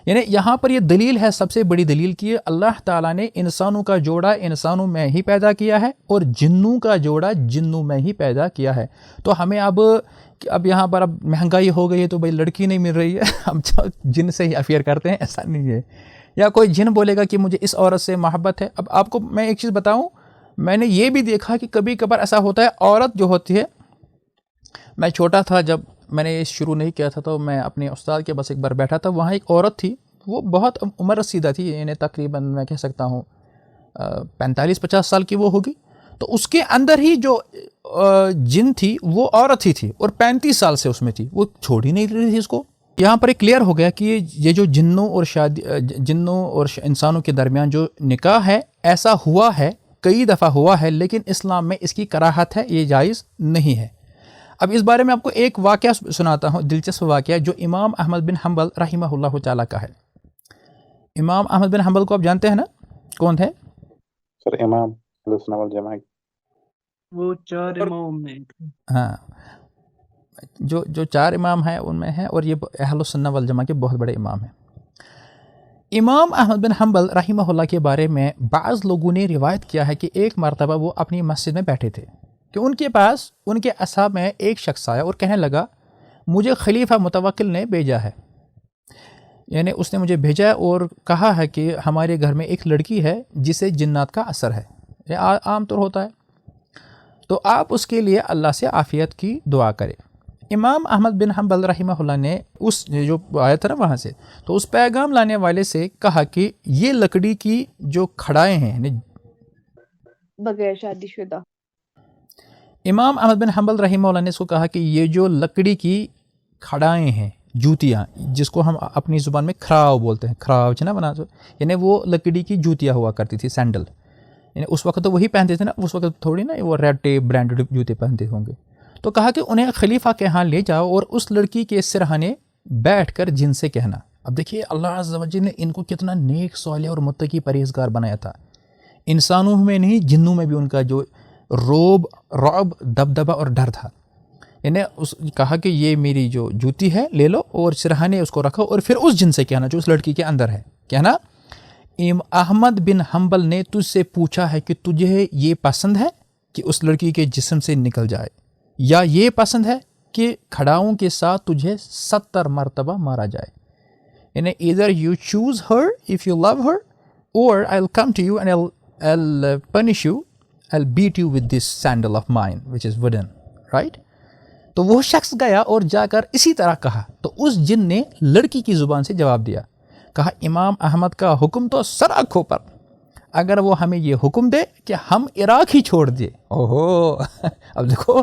یعنی یہاں پر یہ دلیل ہے، سب سے بڑی دلیل کی اللہ تعالیٰ نے انسانوں کا جوڑا انسانوں میں ہی پیدا کیا ہے اور جنوں کا جوڑا جنوں میں ہی پیدا کیا ہے. تو ہمیں اب یہاں پر اب مہنگائی ہو گئی ہے تو بھائی لڑکی نہیں مل رہی ہے، ہم جن سے ہی افیئر کرتے ہیں، ایسا نہیں ہے. یا کوئی جن بولے گا کہ مجھے اس عورت سے محبت ہے. اب آپ کو میں ایک چیز بتاؤں، میں نے یہ بھی دیکھا کہ کبھی کبھار ایسا ہوتا ہے، عورت جو ہوتی ہے، میں چھوٹا تھا جب میں نے شروع نہیں کیا تھا، تو میں اپنے استاد کے بس ایک بار بیٹھا تھا، وہاں ایک عورت تھی، وہ بہت عمر رسیدہ تھی، یعنی تقریباً میں کہہ سکتا ہوں 45-50 سال کی وہ ہوگی. تو اس کے اندر ہی جو جن تھی وہ عورت ہی تھی، اور 35 سال سے اس میں تھی، وہ چھوڑ ہی نہیں رہی تھی اس کو. یہاں پر ایک کلیئر ہو گیا کہ یہ جو جنوں اور انسانوں کے درمیان جو نکاح ہے، ایسا ہوا ہے، کئی دفعہ ہوا ہے، لیکن اسلام میں اس کی کراہت ہے، یہ جائز نہیں ہے. اب اس بارے میں آپ کو ایک واقعہ سناتا ہوں، دلچسپ واقعہ جو امام احمد بن حنبل رحمہ اللہ تعالیٰ کا ہے. امام احمد بن حنبل کو آپ جانتے ہیں نا، کون تھے؟ سر امام اہل سنت والجماعت، وہ 4 امام میں. ہاں، جو 4 امام ہیں ان میں ہیں، اور یہ اہل سنت والجماعت کے بہت بڑے امام ہیں. امام احمد بن حنبل رحمہ اللہ کے بارے میں بعض لوگوں نے روایت کیا ہے کہ ایک مرتبہ وہ اپنی مسجد میں بیٹھے تھے کہ ان کے پاس ان کے اصحاب میں ایک شخص آیا اور کہنے لگا مجھے خلیفہ متوکل نے بھیجا ہے، یعنی اس نے مجھے بھیجا ہے اور کہا ہے کہ ہمارے گھر میں ایک لڑکی ہے جسے جنات کا اثر ہے، یہ عام طور ہوتا ہے، تو آپ اس کے لیے اللہ سے عافیت کی دعا کریں. امام احمد بن حنبل رحمہ اللہ نے اس جو آیا تھا نا وہاں سے، تو اس پیغام لانے والے سے کہا کہ یہ لکڑی کی جو کھڑائیں ہیں، یعنی بغیر شادی شدہ، امام احمد بن حنبل رحمہ اللہ نے اس کو کہا کہ یہ جو لکڑی کی کھڑائیں ہیں، جوتیاں، جس کو ہم اپنی زبان میں کھراو بولتے ہیں، کھراو نا بنا تو، یعنی وہ لکڑی کی جوتیاں ہوا کرتی تھی، سینڈل، یعنی اس وقت تو وہی پہنتے تھے نا، اس وقت تھوڑی نا وہ ریڈ ٹیپ برانڈڈ جوتے پہنتے ہوں گے. تو کہا کہ انہیں خلیفہ کے ہاں لے جاؤ اور اس لڑکی کے سرہانے بیٹھ کر جن سے کہنا. اب دیکھیے اللہ عز و جل نے ان کو کتنا نیک، صالح اور متقی پرہیزگار بنایا تھا. انسانوں میں نہیں، جنوں میں بھی ان کا جو رعب، دبدبہ اور ڈر تھا. یعنی کہا کہ یہ میری جو جوتی ہے لے لو اور سرہانے اس کو رکھو اور پھر اس جن سے کہنا جو اس لڑکی کے اندر ہے. کہنا احمد بن حنبل نے تجھ سے پوچھا ہے کہ تجھے یہ پسند ہے کہ اس لڑکی کے جسم سے نکل جائے، یا یہ پسند ہے کہ کھڑاؤں کے ساتھ تجھے 70 مرتبہ مارا جائے. یعنی either you choose her if you love her or I'll come to you and I'll punish you, I'll beat you with this sandal of mine which is wooden, right? تو وہ شخص گیا اور جا کر اسی طرح کہا. تو اس جن نے لڑکی کی زبان سے جواب دیا، کہا امام احمد کا حکم تو سر آنکھوں پر، اگر وہ ہمیں یہ حکم دے کہ ہم عراق ہی چھوڑ دیں. اوہو اب دیکھو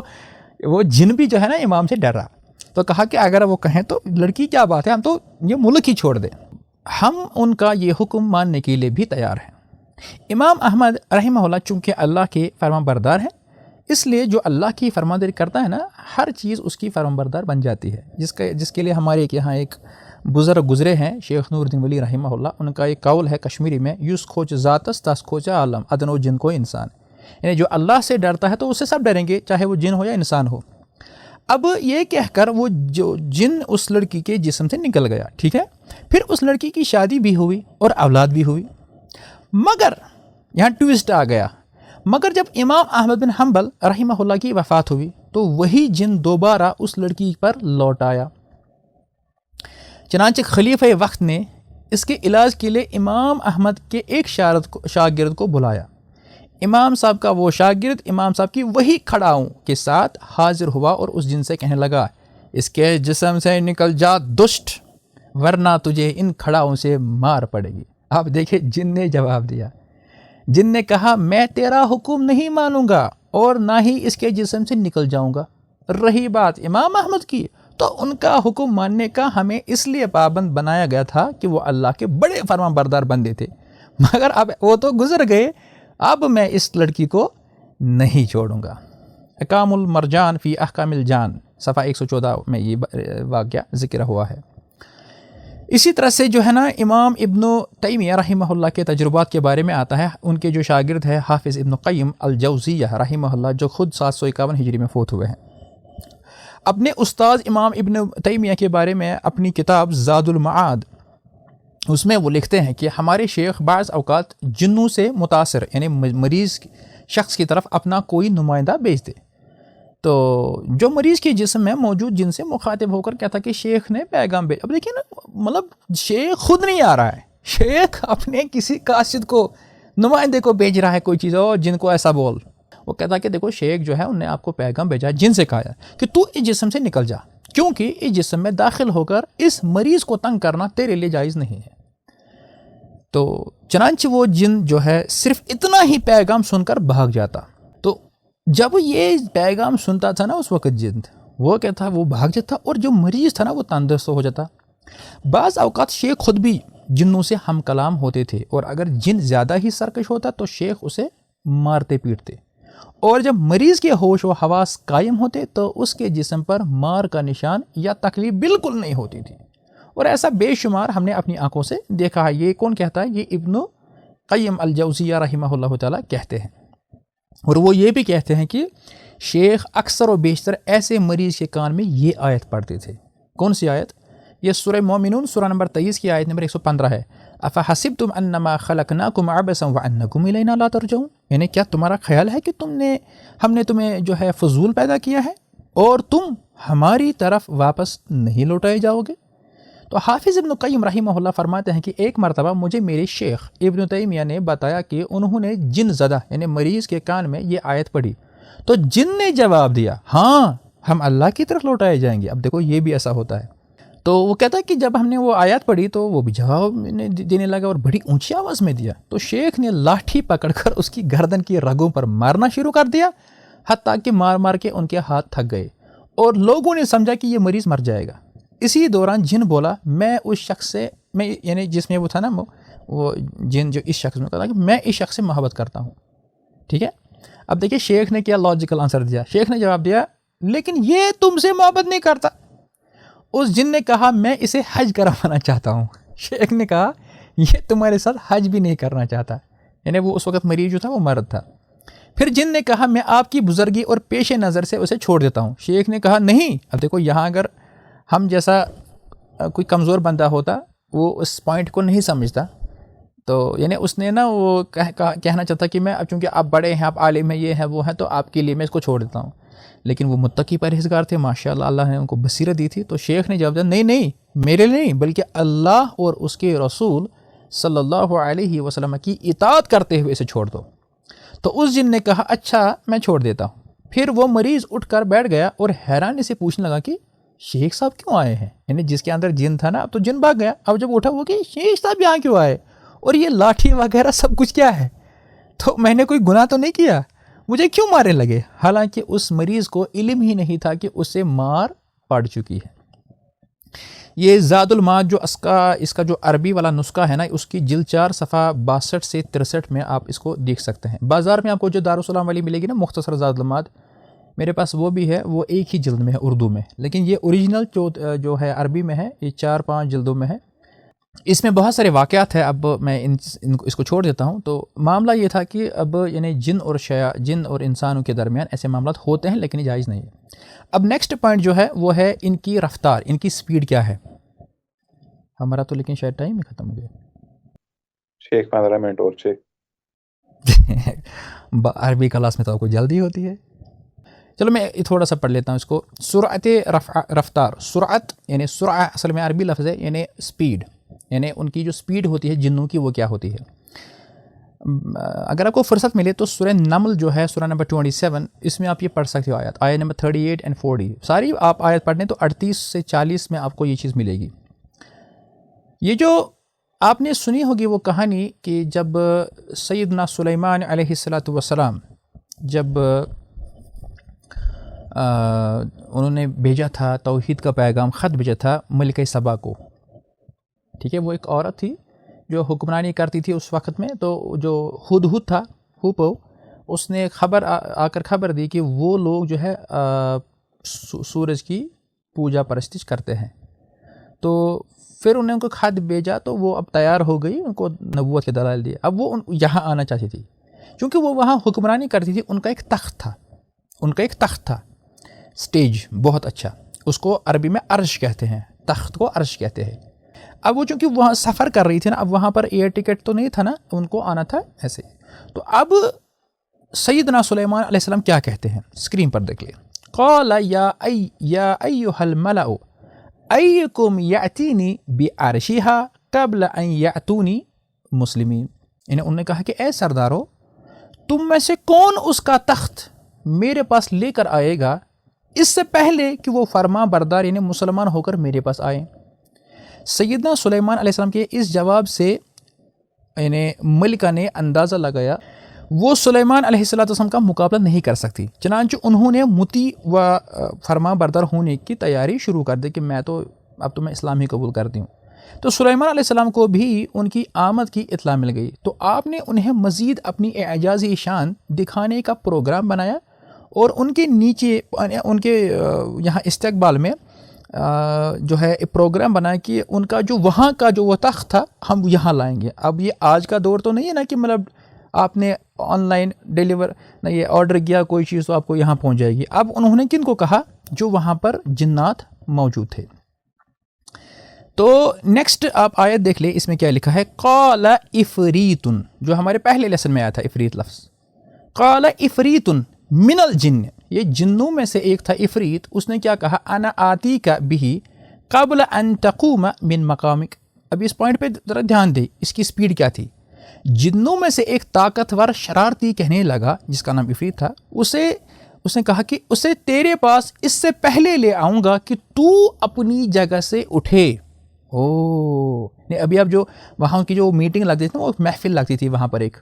وہ جن بھی جو ہے نا امام سے ڈر رہا، تو کہا کہ اگر وہ کہیں تو لڑکی کیا بات ہے، ہم تو یہ ملک ہی چھوڑ دیں. ہم ان کا یہ حکم ماننے کے لیے بھی تیار ہیں. امام احمد رحمہ اللہ چونکہ اللہ کے فرمان بردار ہیں، اس لیے جو اللہ کی فرمانبرداری کرتا ہے نا، ہر چیز اس کی فرمانبردار بن جاتی ہے. جس کے لیے ہمارے یہاں ایک بزرگ گزرے ہیں شیخ نور الدین ولی رحمہ اللہ، ان کا ایک قول ہے کشمیری میں، یوس کھوچ ذاتس تس کھوچ عالم ادنو جن کو انسان. یعنی جو اللہ سے ڈرتا ہے تو اس سے سب ڈریں گے، چاہے وہ جن ہو یا انسان ہو. اب یہ کہہ کر وہ جو جن اس لڑکی کے جسم سے نکل گیا، ٹھیک ہے. پھر اس لڑکی کی شادی بھی ہوئی اور اولاد بھی ہوئی. مگر یہاں ٹویسٹ آ گیا، مگر جب امام احمد بن حنبل رحمہ اللہ کی وفات ہوئی تو وہی جن دوبارہ اس لڑکی پر لوٹ آیا. چنانچہ خلیفہ وقت نے اس کے علاج کے لیے امام احمد کے ایک شاگرد کو بلایا. امام صاحب کا وہ شاگرد امام صاحب کی وہی کھڑاؤں کے ساتھ حاضر ہوا اور اس جن سے کہنے لگا، اس کے جسم سے نکل جا دشٹ، ورنہ تجھے ان کھڑاؤں سے مار پڑے گی. آپ دیکھیں جن نے جواب دیا، جن نے کہا میں تیرا حکم نہیں مانوں گا اور نہ ہی اس کے جسم سے نکل جاؤں گا. رہی بات امام احمد کی، تو ان کا حکم ماننے کا ہمیں اس لیے پابند بنایا گیا تھا کہ وہ اللہ کے بڑے فرمان بردار بندے تھے. مگر اب وہ تو گزر گئے، اب میں اس لڑکی کو نہیں چھوڑوں گا. اقام المرجان فی احکام الجان صفحہ 114 میں یہ واقعہ ذکر ہوا ہے. اسی طرح سے جو ہے نا امام ابن تیمیہ رحمہ اللہ کے تجربات کے بارے میں آتا ہے. ان کے جو شاگرد ہے حافظ ابن قیم الجوزیہ رحمہ اللہ، جو خود 751 ہجری میں فوت ہوئے ہیں، اپنے استاد امام ابن تیمیہ کے بارے میں اپنی کتاب زاد المعاد، اس میں وہ لکھتے ہیں کہ ہمارے شیخ بعض اوقات جنوں سے متاثر، یعنی مریض شخص کی طرف اپنا کوئی نمائندہ بھیجتے، تو جو مریض کے جسم میں موجود جن سے مخاطب ہو کر کہتا کہ شیخ نے پیغام بھیجا. اب دیکھیں نا، مطلب شیخ خود نہیں آ رہا ہے، شیخ اپنے کسی قاصد کو، نمائندے کو بھیج رہا ہے کوئی چیز، اور جن کو ایسا بول. وہ کہتا کہ دیکھو شیخ جو ہے انہوں نے آپ کو پیغام بھیجا، جن سے کہا کہ تو اس جسم سے نکل جا، کیونکہ اس جسم میں داخل ہو کر اس مریض کو تنگ کرنا تیرے لیے جائز نہیں ہے. تو چنانچہ وہ جن جو ہے صرف اتنا ہی پیغام سن کر بھاگ جاتا. تو جب یہ پیغام سنتا تھا نا اس وقت جن، وہ کہتا وہ بھاگ جاتا اور جو مریض تھا نا وہ تندرست ہو جاتا. بعض اوقات شیخ خود بھی جنوں سے ہم کلام ہوتے تھے، اور اگر جن زیادہ ہی سرکش ہوتا تو شیخ اسے مارتے پیٹتے، اور جب مریض کے ہوش و حواس قائم ہوتے تو اس کے جسم پر مار کا نشان یا تکلیف بالکل نہیں ہوتی تھی. اور ایسا بے شمار ہم نے اپنی آنکھوں سے دیکھا ہے. یہ کون کہتا ہے؟ یہ ابن قیم الجوزیہ رحمہ اللہ تعالیٰ کہتے ہیں. اور وہ یہ بھی کہتے ہیں کہ شیخ اکثر و بیشتر ایسے مریض کے کان میں یہ آیت پڑھتے تھے. کون سی آیت؟ یہ سورہ مومنون سورہ نمبر 23 کی آیت نمبر 115 ہے. افحسبتم انما خلقناکم عبثا وانکم الینا لا ترجعون، یعنی کیا تمہارا خیال ہے کہ ہم نے تمہیں جو ہے فضول پیدا کیا ہے اور تم ہماری طرف واپس نہیں لوٹائے جاؤ گے؟ تو حافظ ابن قیم رحمہ اللہ فرماتے ہیں کہ ایک مرتبہ مجھے میرے شیخ ابن تیمیہ نے بتایا کہ انہوں نے جن زدہ یعنی مریض کے کان میں یہ آیت پڑھی، تو جن نے جواب دیا ہاں ہم اللہ کی طرف لوٹائے جائیں گے. اب دیکھو یہ بھی ایسا ہوتا ہے. تو وہ کہتا ہے کہ جب ہم نے وہ آیات پڑھی تو وہ بھی جواب دینے لگا اور بڑی اونچی آواز میں دیا. تو شیخ نے لاٹھی پکڑ کر اس کی گردن کی رگوں پر مارنا شروع کر دیا, حتیٰ کہ مار مار کے ان کے ہاتھ تھک گئے اور لوگوں نے سمجھا کہ یہ مریض مر جائے گا. اسی دوران جن بولا, میں اس شخص سے, میں یعنی جس میں وہ تھا نا وہ جن جو اس شخص میں کہا کہ میں اس شخص سے محبت کرتا ہوں. ٹھیک ہے, اب دیکھیے شیخ نے کیا لاجیکل آنسر دیا. شیخ نے جواب دیا لیکن یہ تم سے محبت نہیں کرتا. اس جن نے کہا میں اسے حج کروانا چاہتا ہوں. شیخ نے کہا یہ تمہارے ساتھ حج بھی نہیں کرنا چاہتا. یعنی وہ اس وقت مریض جو تھا وہ مرد تھا. پھر جن نے کہا میں آپ کی بزرگی اور پیش نظر سے اسے چھوڑ دیتا ہوں. شیخ نے کہا نہیں. اب دیکھو یہاں اگر ہم جیسا کوئی کمزور بندہ ہوتا وہ اس پوائنٹ کو نہیں سمجھتا, تو یعنی اس نے نا وہ کہنا چاہتا کہ میں اب چونکہ آپ بڑے ہیں, آپ عالم ہیں, یہ ہیں وہ ہیں, تو آپ کے لیے میں اس کو چھوڑ دیتا ہوں. لیکن وہ متقی پرہیزگار تھے ماشاء اللہ, اللہ نے ان کو بصیرت دی تھی. تو شیخ نے جواب دیا نہیں میرے لیے نہیں, بلکہ اللہ اور اس کے رسول صلی اللہ علیہ وسلم کی اطاعت کرتے ہوئے اسے چھوڑ دو. تو اس جن نے کہا اچھا میں چھوڑ دیتا ہوں. پھر وہ مریض اٹھ کر بیٹھ گیا اور حیرانی سے پوچھنے لگا کہ شیخ صاحب کیوں آئے ہیں. یعنی جس کے اندر جن تھا نا, اب تو جن بھاگ گیا. اب جب اٹھا وہ کہ شیخ صاحب یہاں کیوں آئے, اور یہ لاٹھی وغیرہ سب کچھ کیا ہے, تو میں نے کوئی گناہ تو نہیں کیا, مجھے کیوں مارنے لگے. حالانکہ اس مریض کو علم ہی نہیں تھا کہ اسے مار پڑ چکی ہے. یہ زاد المعاد جو اس کا جو عربی والا نسخہ ہے نا, اس کی جلد 4 صفحہ 62 سے 63 میں آپ اس کو دیکھ سکتے ہیں. بازار میں آپ کو جو دارالسلام والی ملے گی نا مختصر زاد المعاد, میرے پاس وہ بھی ہے, وہ ایک ہی جلد میں ہے اردو میں. لیکن یہ اوریجنل جو ہے عربی میں ہے, یہ 4-5 جلدوں میں ہے. اس میں بہت سارے واقعات ہیں. اب میں اس کو چھوڑ دیتا ہوں. تو معاملہ یہ تھا کہ اب یعنی جن اور انسانوں کے درمیان ایسے معاملات ہوتے ہیں لیکن یہ جائز نہیں ہے. اب نیکسٹ پوائنٹ جو ہے وہ ہے ان کی رفتار, ان کی سپیڈ کیا ہے. ہمارا تو لیکن شاید ٹائم ہی ختم ہو گیا. شیخ 15 منٹ اور شیخ. عربی کلاس میں تو آپ کو جلدی ہوتی ہے. چلو میں تھوڑا سا پڑھ لیتا ہوں اس کو. سرعت رفتار, سرعت یعنی سرعہ اصل میں عربی لفظ ہے, یعنی سپیڈ, یعنی ان کی جو سپیڈ ہوتی ہے جنوں کی وہ کیا ہوتی ہے. اگر آپ کو فرصت ملے تو سورہ نمل جو ہے سورہ نمبر 27, اس میں آپ یہ پڑھ سکتے ہو آیت نمبر 38 and 40. ساری آپ آیت پڑھیں تو 38 سے 40 میں آپ کو یہ چیز ملے گی. یہ جو آپ نے سنی ہوگی وہ کہانی کہ جب سیدنا سلیمان علیہ السلام جب انہوں نے بھیجا تھا توحید کا پیغام, خط بھیجا تھا ملکہ سبا کو. ٹھیک ہے, وہ ایک عورت تھی جو حکمرانی کرتی تھی اس وقت میں. تو جو ہدہد تھا, ہوپو, اس نے آ کر خبر دی کہ وہ لوگ جو ہے سورج کی پوجا پرستش کرتے ہیں. تو پھر انہیں ان کو خط بھیجا, تو وہ اب تیار ہو گئی, ان کو نبوت کے دلائل دیے. اب وہ یہاں آنا چاہتی تھی کیونکہ وہ وہاں حکمرانی کرتی تھی. ان کا ایک تخت تھا, سٹیج بہت اچھا, اس کو عربی میں عرش کہتے ہیں, تخت کو عرش کہتے ہیں. اب وہ چونکہ وہاں سفر کر رہی تھی نا, اب وہاں پر ایئر ٹکٹ تو نہیں تھا نا, ان کو آنا تھا ایسے. تو اب سیدنا سلیمان علیہ السلام کیا کہتے ہیں, اسکرین پر دیکھ لیں. قال یا ایھا الملأ ایکم یأتینی بعرشها قبل ان یأتونی مسلمین. انہوں نے کہا کہ اے سردارو, تم میں سے کون اس کا تخت میرے پاس لے کر آئے گا اس سے پہلے کہ وہ فرما بردار یعنی مسلمان ہو کر میرے پاس آئیں. سیدنا سلیمان علیہ السلام کے اس جواب سے یعنی ملکہ نے اندازہ لگایا وہ سلیمان علیہ السلام کا مقابلہ نہیں کر سکتی. چنانچہ انہوں نے مطیع و فرما بردار ہونے کی تیاری شروع کر دی کہ اب تو میں اسلام ہی قبول کرتی ہوں. تو سلیمان علیہ السلام کو بھی ان کی آمد کی اطلاع مل گئی. تو آپ نے انہیں مزید اپنی اعجازی شان دکھانے کا پروگرام بنایا اور ان کے نیچے ان کے یہاں استقبال میں جو ہے ایک پروگرام بنایا کہ ان کا جو وہاں کا جو وہ تخت تھا ہم یہاں لائیں گے. اب یہ آج کا دور تو نہیں ہے نا کہ مطلب آپ نے آن لائن ڈیلیور نہ یہ آرڈر کیا کوئی چیز تو آپ کو یہاں پہنچ جائے گی. اب انہوں نے کن کو کہا, جو وہاں پر جنات موجود تھے. تو نیکسٹ آپ آیت دیکھ لیں, اس میں کیا لکھا ہے. قال افریت, جو ہمارے پہلے لیسن میں آیا تھا افریت لفظ. قال افریت من الجن, یہ جنوں میں سے ایک تھا افریت. اس نے کیا کہا, انا آتیک بہ قبل ان تقوم من مقامک. ابھی اس پوائنٹ پہ ذرا دھیان دے, اس کی سپیڈ کیا تھی. جنوں میں سے ایک طاقتور شرارتی کہنے لگا, جس کا نام افریت تھا, اسے اس نے کہا کہ اسے تیرے پاس اس سے پہلے لے آؤں گا کہ تو اپنی جگہ سے اٹھے. ابھی اب جو وہاں کی جو میٹنگ لگتی تھی نا وہ محفل لگتی تھی وہاں پر ایک,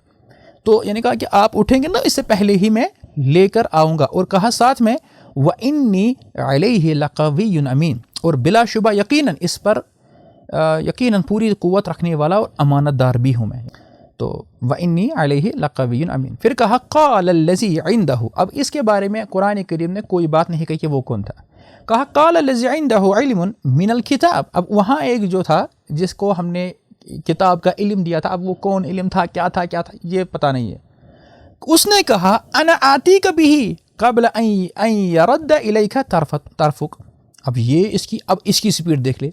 تو یعنی کہا کہ آپ اٹھیں گے نا اس سے پہلے ہی میں لے کر آؤں گا. اور کہا ساتھ میں وَإِنِّي عَلَيْهِ لَقَوِيٌّ أَمِينٌ, اور بلا شبہ یقیناً اس پر یقیناً پوری قوت رکھنے والا اور امانت دار بھی ہوں میں. تو وَإِنِّي عَلَيْهِ لَقَوِيٌّ أَمِينٌ. پھر کہا قَالَ الَّذِي عِنْدَهُ, اب اس کے بارے میں قرآن کریم نے کوئی بات نہیں کہی کہ وہ کون تھا. کہا قَالَ الَّذِي عِنْدَهُ عِلْمٌ مِنَ الْكِتَابِ, اب وہاں ایک جو تھا جس کو ہم نے کتاب کا علم دیا تھا, اب وہ کون علم تھا کیا تھا یہ پتہ نہیں ہے. اس نے کہا انا آتیک بہ قبل ان یرد الیک طرفک. اب اس کی سپیڈ دیکھ لے.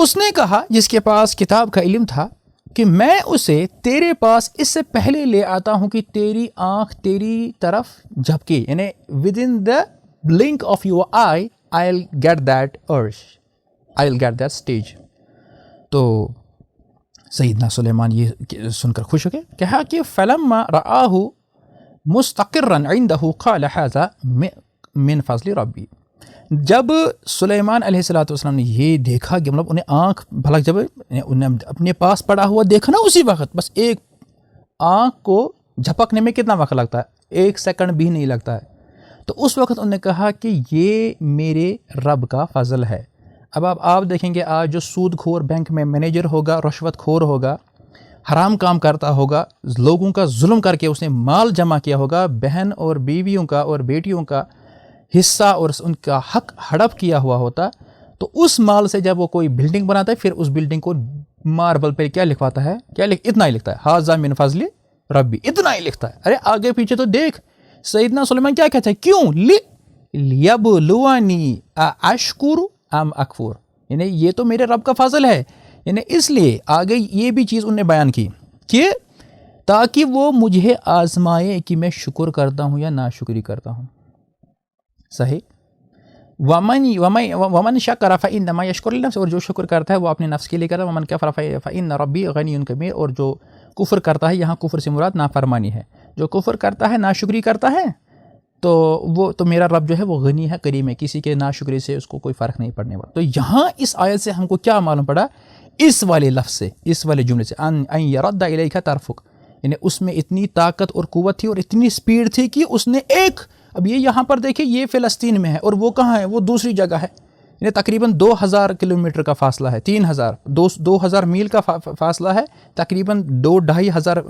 اس نے کہا جس کے پاس کتاب کا علم تھا کہ میں اسے تیرے پاس اس سے پہلے لے آتا ہوں کہ تیری آنکھ تیری طرف جھپکے, یعنی within the blink of your eye I'll get that urge, I'll get that stage. تو سیدنا سلیمان یہ سن کر خوش ہو گئے. کہا کہ فلما رآہ مستقرا عنده قال هذا من فضل ربی. جب سلیمان علیہ الصلوۃ والسلام نے یہ دیکھا کہ مطلب انہیں آنکھ بھلا جب انہیں اپنے پاس پڑا ہوا دیکھا نا اسی وقت, بس ایک آنکھ کو جھپکنے میں کتنا وقت لگتا ہے, 1 سیکنڈ بھی نہیں لگتا ہے. تو اس وقت انہوں نے کہا کہ یہ میرے رب کا فضل ہے. اب آپ دیکھیں گے آج جو سود خور بینک میں مینیجر ہوگا, رشوت خور ہوگا, حرام کام کرتا ہوگا, لوگوں کا ظلم کر کے اس نے مال جمع کیا ہوگا, بہن اور بیویوں کا اور بیٹیوں کا حصہ اور ان کا حق ہڑپ کیا ہوا ہوتا, تو اس مال سے جب وہ کوئی بلڈنگ بناتا ہے پھر اس بلڈنگ کو ماربل پہ کیا لکھواتا ہے, اتنا ہی لکھتا ہے ھذا من فضل ربی, اتنا ہی لکھتا ہے. ارے آگے پیچھے تو دیکھ سیدنا سلیمان کیا کہتا ہے, کیوں لیبلونی اشکر ام اکفر, یعنی یہ تو میرے رب کا فضل ہے, یعنی اس لیے آگے یہ بھی چیز انہوں نے بیان کی کہ تاکہ وہ مجھے آزمائے کہ میں شکر کرتا ہوں یا ناشکری کرتا ہوں. صحیح. ومن شکر فإنما یشکر لنفسہ, اور جو شکر کرتا ہے وہ اپنے نفس کے لیے کرتا ہے. ومن کفر فإن ربی غنی کبیر, اور جو کفر کرتا ہے, یہاں کفر سے مراد نافرمانی ہے, جو کفر کرتا ہے ناشکری کرتا ہے تو میرا رب جو ہے وہ غنی ہے, کریم ہے, کسی کے ناشکری سے اس کو کوئی فرق نہیں پڑنے والا. تو یہاں اس آیت سے ہم کو کیا معلوم پڑا, اس والے لفظ سے, اس والے جملے سے, ان یرد الیک طرفک, یعنی اس میں اتنی طاقت اور قوت تھی اور اتنی سپیڈ تھی کہ اس نے اب یہ یہاں پر دیکھیں یہ فلسطین میں ہے اور وہ کہاں ہے, وہ دوسری جگہ ہے, یعنی تقریباً 2000 کلومیٹر کا فاصلہ ہے, 2000 میل کا فاصلہ ہے, تقریباً 2500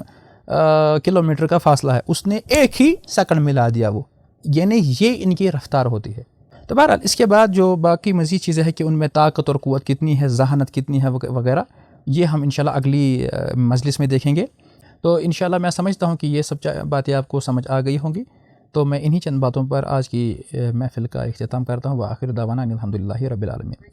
کلومیٹر کا فاصلہ ہے, اس نے ایک ہی سیکنڈ ملا دیا وہ, یعنی یہ ان کی رفتار ہوتی ہے. تو بہرحال اس کے بعد جو باقی مزید چیزیں ہیں کہ ان میں طاقت اور قوت کتنی ہے, ذہانت کتنی ہے وغیرہ, یہ ہم انشاءاللہ اگلی مجلس میں دیکھیں گے. تو انشاءاللہ میں سمجھتا ہوں کہ یہ سب باتیں آپ کو سمجھ آ گئی ہوں گی. تو میں انہی چند باتوں پر آج کی محفل کا اختتام کرتا ہوں. وآخر دعوانا الحمدللہ رب العالمین.